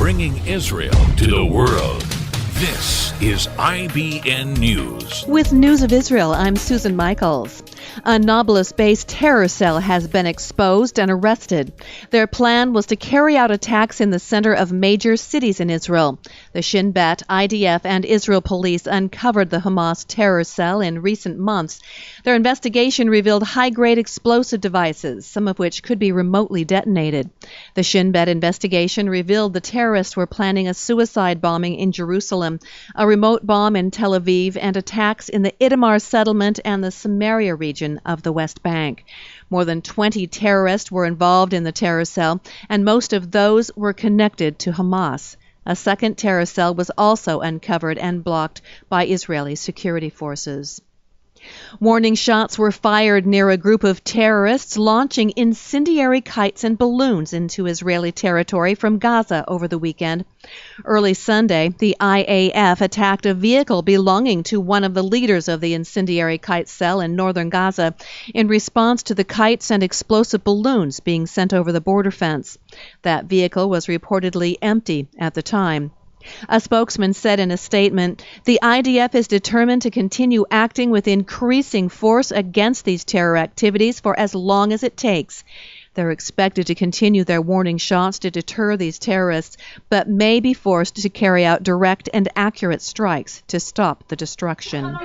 bringing Israel to the world. This is IBN News. With News of Israel, I'm Susan Michaels. A Nablus-based terror cell has been exposed and arrested. Their plan was to carry out attacks in the center of major cities in Israel. The Shin Bet, IDF, and Israel police uncovered the Hamas terror cell in recent months. Their investigation revealed high-grade explosive devices, some of which could be remotely detonated. The Shin Bet investigation revealed the terrorists were planning a suicide bombing in Jerusalem, a remote bomb in Tel Aviv, and attacks in the Itamar settlement and the Samaria region of the West Bank. More than 20 terrorists were involved in the terror cell, and most of those were connected to Hamas. A second terror cell was also uncovered and blocked by Israeli security forces. Warning shots were fired near a group of terrorists launching incendiary kites and balloons into Israeli territory from Gaza over the weekend. Early Sunday, the IAF attacked a vehicle belonging to one of the leaders of the incendiary kite cell in northern Gaza in response to the kites and explosive balloons being sent over the border fence. That vehicle was reportedly empty at the time. A spokesman said in a statement, "The IDF is determined to continue acting with increasing force against these terror activities for as long as it takes. They're expected to continue their warning shots to deter these terrorists, but may be forced to carry out direct and accurate strikes to stop the destruction."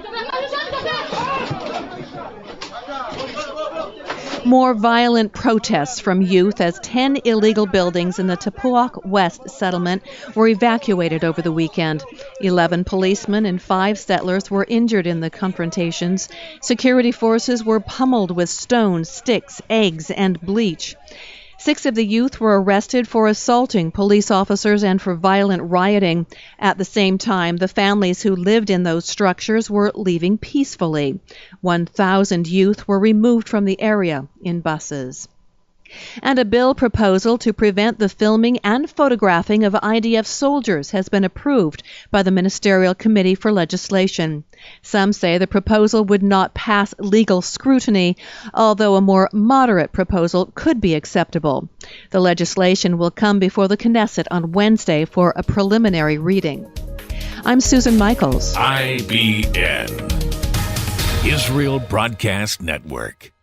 More violent protests from youth as 10 illegal buildings in the Tappuach West settlement were evacuated over the weekend. 11 policemen and 5 settlers were injured in the confrontations. Security forces were pummeled with stones, sticks, eggs, and bleach. 6 of the youth were arrested for assaulting police officers and for violent rioting. At the same time, the families who lived in those structures were leaving peacefully. 1,000 youth were removed from the area in buses. And a bill proposal to prevent the filming and photographing of IDF soldiers has been approved by the Ministerial Committee for Legislation. Some say the proposal would not pass legal scrutiny, although a more moderate proposal could be acceptable. The legislation will come before the Knesset on Wednesday for a preliminary reading. I'm Susan Michaels. IBN, Israel Broadcast Network.